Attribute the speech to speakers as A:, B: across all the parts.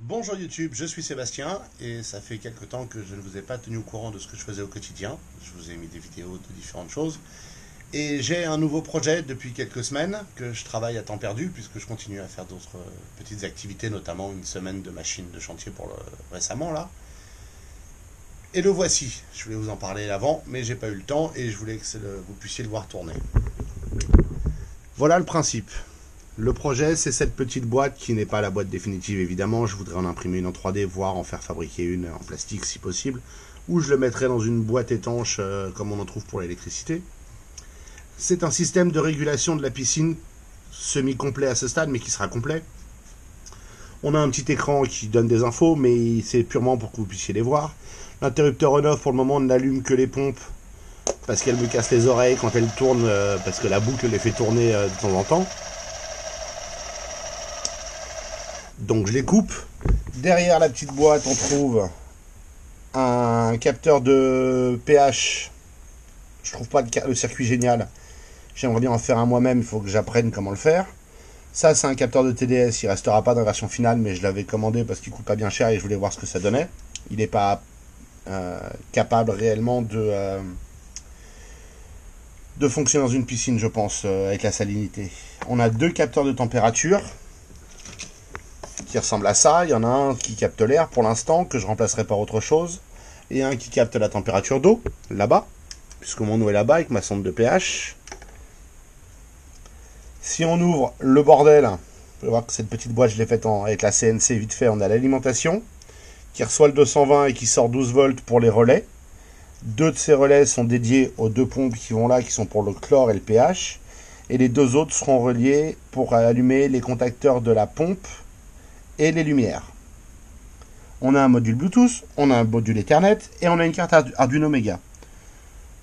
A: Bonjour YouTube, je suis Sébastien et ça fait quelque temps que je ne vous ai pas tenu au courant de ce que je faisais au quotidien. Je vous ai mis des vidéos de différentes choses. Et j'ai un nouveau projet depuis quelques semaines que je travaille à temps perdu puisque je continue à faire d'autres petites activités, notamment une semaine de machine de chantier récemment là. Et le voici, je voulais vous en parler avant mais j'ai pas eu le temps et je voulais que vous puissiez le voir tourner. Voilà le principe. Le projet, c'est cette petite boîte qui n'est pas la boîte définitive évidemment. Je voudrais en imprimer une en 3D, voire en faire fabriquer une en plastique si possible. Ou je le mettrai dans une boîte étanche comme on en trouve pour l'électricité. C'est un système de régulation de la piscine semi-complet à ce stade, mais qui sera complet. On a un petit écran qui donne des infos, mais c'est purement pour que vous puissiez les voir. L'interrupteur on-off pour le moment n'allume que les pompes parce qu'elle me casse les oreilles quand elle tourne, parce que la boucle les fait tourner de temps en temps. Donc je les coupe. Derrière la petite boîte, on trouve un capteur de pH. Je trouve pas le circuit génial. J'aimerais bien en faire un moi-même, il faut que j'apprenne comment le faire. Ça, c'est un capteur de TDS. Il restera pas dans la version finale, mais je l'avais commandé parce qu'il coûte pas bien cher et je voulais voir ce que ça donnait. Il n'est pas capable réellement de fonctionner dans une piscine, je pense, avec la salinité. On a deux capteurs de température qui ressemble à ça. Il y en a un qui capte l'air pour l'instant, que je remplacerai par autre chose, et un qui capte la température d'eau, là-bas, puisque mon eau est là-bas avec ma sonde de pH. Si on ouvre le bordel, on peut voir que cette petite boîte, je l'ai faite avec la CNC vite fait. On a l'alimentation, qui reçoit le 220 et qui sort 12 volts pour les relais. Deux de ces relais sont dédiés aux deux pompes qui vont là, qui sont pour le chlore et le pH. Et les deux autres seront reliés pour allumer les contacteurs de la pompe et les lumières. On a un module Bluetooth, on a un module Ethernet et on a une carte Arduino Mega.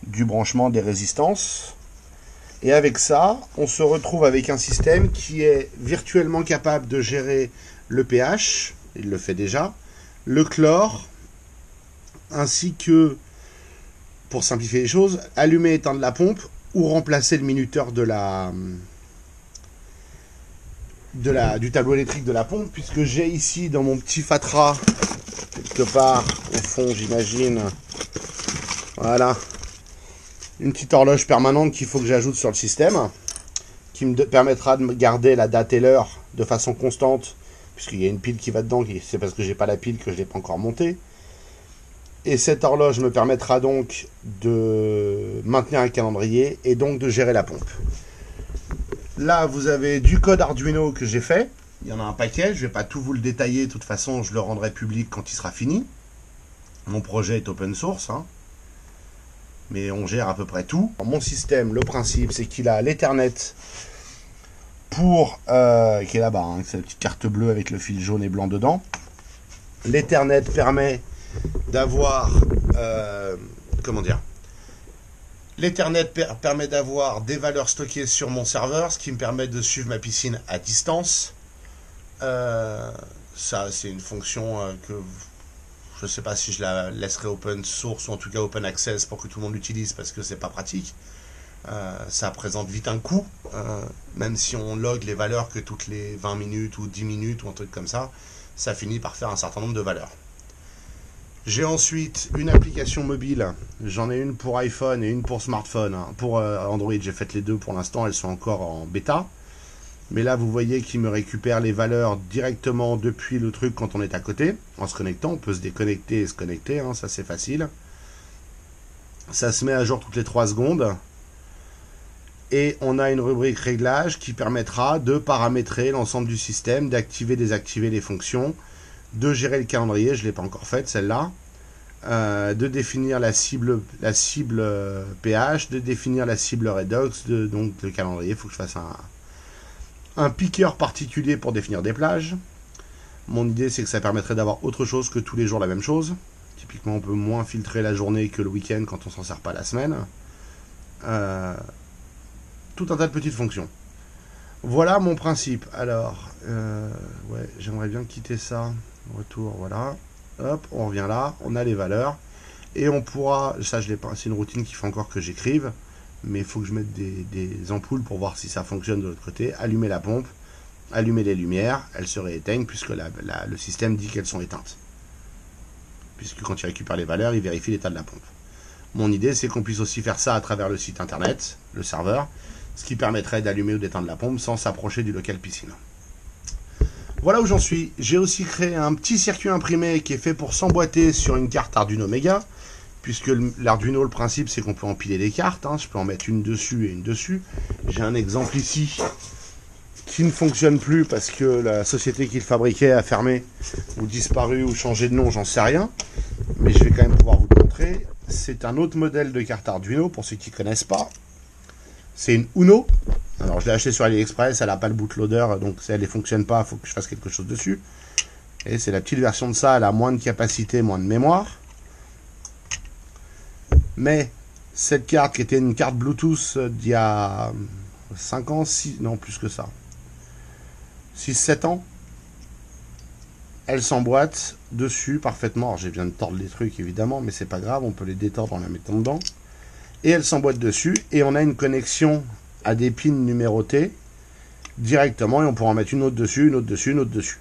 A: Du branchement des résistances. Et avec ça, on se retrouve avec un système qui est virtuellement capable de gérer le pH, il le fait déjà, le chlore, ainsi que, pour simplifier les choses, allumer et éteindre la pompe ou remplacer le minuteur du tableau électrique de la pompe, puisque j'ai ici dans mon petit fatras, quelque part au fond j'imagine, voilà, une petite horloge permanente qu'il faut que j'ajoute sur le système, qui me permettra de garder la date et l'heure de façon constante, puisqu'il y a une pile qui va dedans, c'est parce que j'ai pas la pile que je l'ai pas encore montée. Et cette horloge me permettra donc de maintenir un calendrier et donc de gérer la pompe. Là, vous avez du code Arduino que j'ai fait. Il y en a un paquet. Je ne vais pas tout vous le détailler. De toute façon, je le rendrai public quand il sera fini. Mon projet est open source, hein. Mais on gère à peu près tout. Mon système, le principe, c'est qu'il a l'Ethernet pour qui est là-bas, hein, c'est la petite carte bleue avec le fil jaune et blanc dedans. L'Ethernet permet d'avoir comment dire, l'Ethernet permet d'avoir des valeurs stockées sur mon serveur, ce qui me permet de suivre ma piscine à distance. Ça, c'est une fonction que je ne sais pas si je la laisserai open source ou en tout cas open access pour que tout le monde l'utilise parce que c'est pas pratique. Ça présente vite un coût, même si on log les valeurs que toutes les 20 minutes ou 10 minutes ou un truc comme ça, ça finit par faire un certain nombre de valeurs. J'ai ensuite une application mobile, j'en ai une pour iPhone et une pour smartphone, hein. Pour Android, j'ai fait les deux pour l'instant, elles sont encore en bêta. Mais là, vous voyez qu'il me récupère les valeurs directement depuis le truc quand on est à côté. En se connectant, on peut se déconnecter et se connecter, hein, ça c'est facile. Ça se met à jour toutes les 3 secondes. Et on a une rubrique réglage qui permettra de paramétrer l'ensemble du système, d'activer, désactiver les fonctions, de gérer le calendrier, je ne l'ai pas encore fait celle-là, de définir la cible pH, de définir la cible redox, donc le calendrier, il faut que je fasse un piqueur particulier pour définir des plages. Mon idée c'est que ça permettrait d'avoir autre chose que tous les jours la même chose. Typiquement on peut moins filtrer la journée que le week-end quand on s'en sert pas la semaine. Tout un tas de petites fonctions. Voilà mon principe. Alors, ouais, j'aimerais bien quitter ça. Retour, voilà. Hop, on revient là. On a les valeurs. Et on pourra, ça je l'ai pas, c'est une routine qu'il faut encore que j'écrive. Mais il faut que je mette des ampoules pour voir si ça fonctionne de l'autre côté. Allumer la pompe. allumer les lumières, elles se rééteignent puisque le système dit qu'elles sont éteintes. Puisque quand il récupère les valeurs, il vérifie l'état de la pompe. Mon idée, c'est qu'on puisse aussi faire ça à travers le site internet, le serveur, ce qui permettrait d'allumer ou d'éteindre la pompe sans s'approcher du local piscine. Voilà où j'en suis. J'ai aussi créé un petit circuit imprimé qui est fait pour s'emboîter sur une carte Arduino Mega, puisque l'Arduino, le principe, c'est qu'on peut empiler des cartes. Je peux en mettre une dessus et une dessus. J'ai un exemple ici qui ne fonctionne plus parce que la société qui le fabriquait a fermé ou disparu ou changé de nom, j'en sais rien. Mais je vais quand même pouvoir vous le montrer. C'est un autre modèle de carte Arduino, pour ceux qui ne connaissent pas. C'est une Uno. Alors je l'ai acheté sur AliExpress, elle n'a pas le bootloader, donc si elle ne fonctionne pas, il faut que je fasse quelque chose dessus. Et c'est la petite version de ça, elle a moins de capacité, moins de mémoire. Mais cette carte qui était une carte Bluetooth d'il y a 5 ans, 6, non plus que ça, 6-7 ans, elle s'emboîte dessus parfaitement. Alors, je viens de tordre les trucs évidemment, mais c'est pas grave, on peut les détordre en la mettant dedans. Et elle s'emboîte dessus, et on a une connexion à des pins numérotés directement, et on pourra en mettre une autre dessus, une autre dessus, une autre dessus.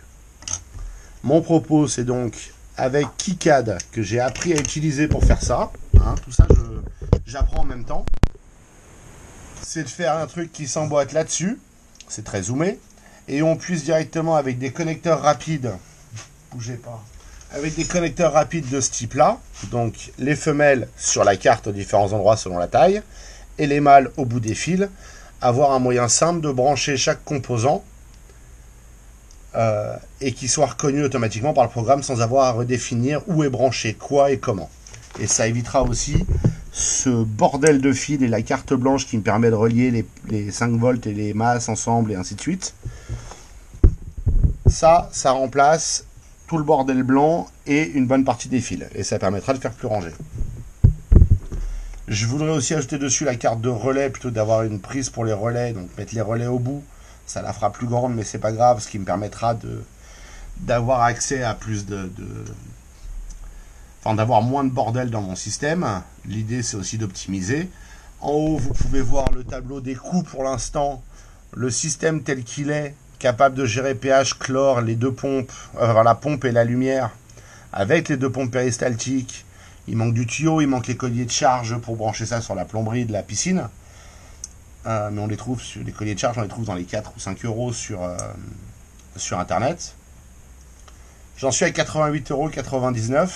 A: Mon propos, c'est donc, avec KiCad, que j'ai appris à utiliser pour faire ça, tout ça, j'apprends en même temps, c'est de faire un truc qui s'emboîte là-dessus, c'est très zoomé, et on puisse directement, avec des connecteurs rapides, bougez pas, avec des connecteurs rapides de ce type-là, donc les femelles sur la carte aux différents endroits selon la taille, et les mâles au bout des fils, avoir un moyen simple de brancher chaque composant et qui soit reconnu automatiquement par le programme sans avoir à redéfinir où est branché quoi et comment. Et ça évitera aussi ce bordel de fils et la carte blanche qui me permet de relier les 5 volts et les masses ensemble et ainsi de suite. Ça remplace tout le bordel blanc et une bonne partie des fils. Et ça permettra de faire plus rangé. Je voudrais aussi ajouter dessus la carte de relais plutôt que d'avoir une prise pour les relais. Donc mettre les relais au bout, ça la fera plus grande, mais c'est pas grave, ce qui me permettra d'avoir accès à plus enfin d'avoir moins de bordel dans mon système. L'idée c'est aussi d'optimiser. En haut vous pouvez voir le tableau des coûts pour l'instant. Le système tel qu'il est, capable de gérer pH, chlore, les deux pompes, la pompe et la lumière, avec les deux pompes péristaltiques. Il manque du tuyau, il manque les colliers de charge pour brancher ça sur la plomberie de la piscine. Mais on les trouve, les colliers de charge, on les trouve dans les 4 ou 5 euros sur internet. J'en suis à 88,99 €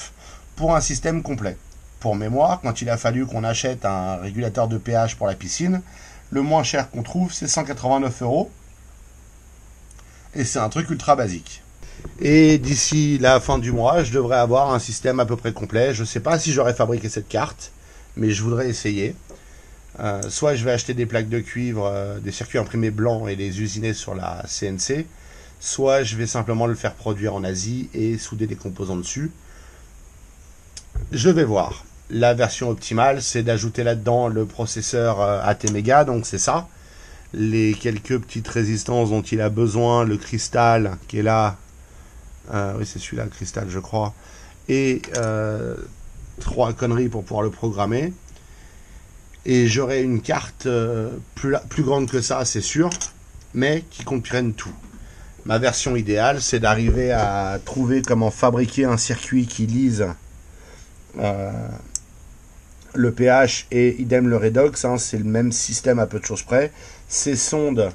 A: pour un système complet. Pour mémoire, quand il a fallu qu'on achète un régulateur de pH pour la piscine, le moins cher qu'on trouve, c'est 189 €. Et c'est un truc ultra basique. Et d'ici la fin du mois, je devrais avoir un système à peu près complet. Je ne sais pas si j'aurai fabriqué cette carte, mais je voudrais essayer. Soit je vais acheter des plaques de cuivre, des circuits imprimés blancs et les usiner sur la CNC, soit je vais simplement le faire produire en Asie et souder des composants dessus. Je vais voir. La version optimale, c'est d'ajouter là-dedans le processeur ATmega, donc c'est ça. Les quelques petites résistances dont il a besoin, le cristal qui est là, oui c'est celui-là le cristal je crois, et 3 conneries pour pouvoir le programmer. Et j'aurai une carte plus grande que ça, c'est sûr, mais qui comprenne tout. Ma version idéale, c'est d'arriver à trouver comment fabriquer un circuit qui lise le pH et idem le redox, c'est le même système à peu de choses près. Ces sondes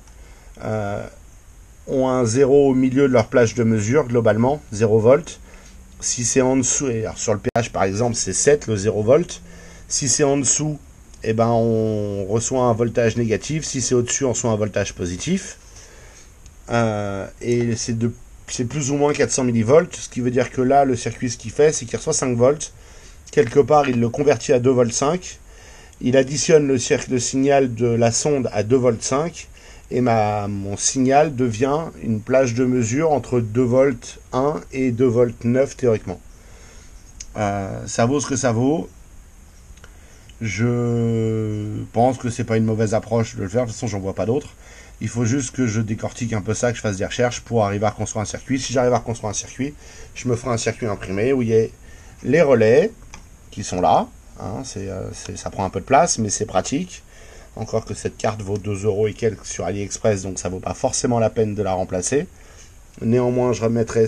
A: ont un 0 au milieu de leur plage de mesure, globalement, 0 volt. Si c'est en dessous, et alors sur le pH par exemple, c'est 7, le 0 volt. Si c'est en dessous, eh ben, on reçoit un voltage négatif. Si c'est au-dessus, on reçoit un voltage positif. Et c'est plus ou moins 400 millivolts, ce qui veut dire que là, le circuit, ce qu'il fait, c'est qu'il reçoit 5 volts. Quelque part, il le convertit à 2 volts 5. Il additionne le signal de la sonde à 2 volts 5. Et mon signal devient une plage de mesure entre 2 volts 1 et 2 volts 9 théoriquement. Ça vaut ce que ça vaut. Je pense que c'est pas une mauvaise approche de le faire. De toute façon, j'en vois pas d'autre. Il faut juste que je décortique un peu ça, que je fasse des recherches pour arriver à reconstruire un circuit. Si j'arrive à reconstruire un circuit, je me ferai un circuit imprimé où il y a les relais qui sont là. Ça prend un peu de place, mais c'est pratique. Encore que cette carte vaut 2 euros et quelques sur AliExpress, donc ça vaut pas forcément la peine de la remplacer. Néanmoins, je remettrai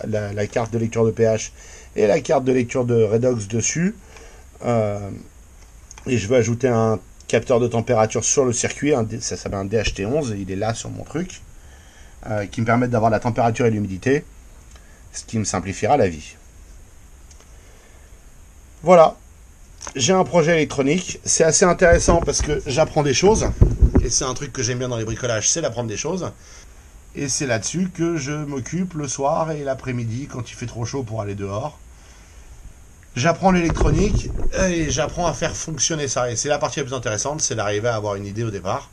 A: la carte de lecture de pH et la carte de lecture de Redox dessus. Et je vais ajouter un capteur de température sur le circuit, ça s'appelle un DHT11, il est là sur mon truc, qui me permet d'avoir la température et l'humidité, ce qui me simplifiera la vie. Voilà, j'ai un projet électronique, c'est assez intéressant parce que j'apprends des choses, et c'est un truc que j'aime bien dans les bricolages, c'est d'apprendre des choses, et c'est là-dessus que je m'occupe le soir et l'après-midi quand il fait trop chaud pour aller dehors. J'apprends l'électronique et j'apprends à faire fonctionner ça. Et c'est la partie la plus intéressante, c'est d'arriver à avoir une idée au départ.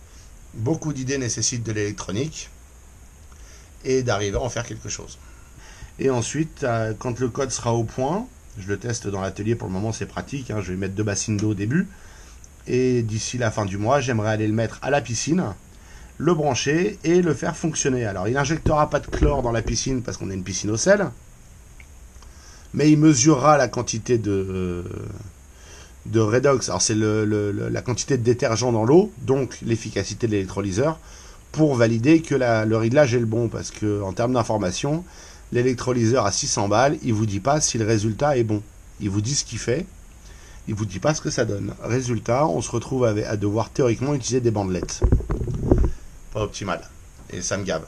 A: Beaucoup d'idées nécessitent de l'électronique et d'arriver à en faire quelque chose. Et ensuite, quand le code sera au point, je le teste dans l'atelier, pour le moment c'est pratique, je vais mettre 2 bassines d'eau au début. Et d'ici la fin du mois, j'aimerais aller le mettre à la piscine, le brancher et le faire fonctionner. Alors il n'injectera pas de chlore dans la piscine parce qu'on a une piscine au sel. Mais il mesurera la quantité de redox, alors c'est la quantité de détergent dans l'eau, donc l'efficacité de l'électrolyseur, pour valider que le réglage est le bon, parce que en termes d'information, l'électrolyseur à 600 balles, il vous dit pas si le résultat est bon. Il vous dit ce qu'il fait, il vous dit pas ce que ça donne. Résultat, on se retrouve à devoir théoriquement utiliser des bandelettes. Pas optimal. Et ça me gave.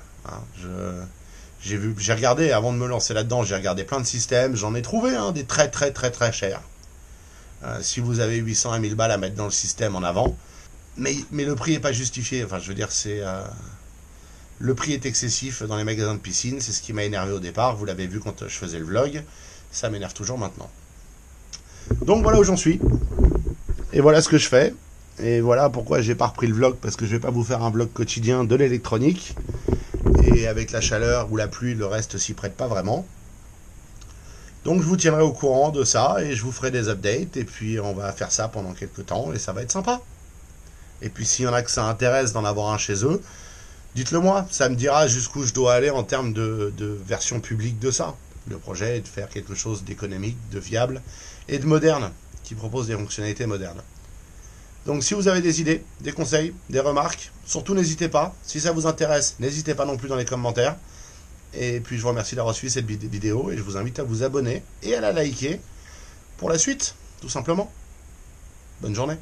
A: J'ai regardé, avant de me lancer là-dedans, j'ai regardé plein de systèmes, j'en ai trouvé des très très très très chers. Si vous avez 800 à 1000 balles à mettre dans le système en avant, mais le prix n'est pas justifié, enfin je veux dire, le prix est excessif dans les magasins de piscine, c'est ce qui m'a énervé au départ, vous l'avez vu quand je faisais le vlog, ça m'énerve toujours maintenant. Donc voilà où j'en suis, et voilà ce que je fais, et voilà pourquoi j'ai pas repris le vlog, parce que je vais pas vous faire un vlog quotidien de l'électronique, et avec la chaleur ou la pluie, le reste s'y prête pas vraiment. Donc je vous tiendrai au courant de ça et je vous ferai des updates et puis on va faire ça pendant quelques temps et ça va être sympa. Et puis s'il y en a que ça intéresse d'en avoir un chez eux, dites-le moi, ça me dira jusqu'où je dois aller en termes de version publique de ça. Le projet est de faire quelque chose d'économique, de viable et de moderne, qui propose des fonctionnalités modernes. Donc si vous avez des idées, des conseils, des remarques, surtout n'hésitez pas. Si ça vous intéresse, n'hésitez pas non plus dans les commentaires. Et puis je vous remercie d'avoir suivi cette vidéo et je vous invite à vous abonner et à la liker pour la suite, tout simplement. Bonne journée.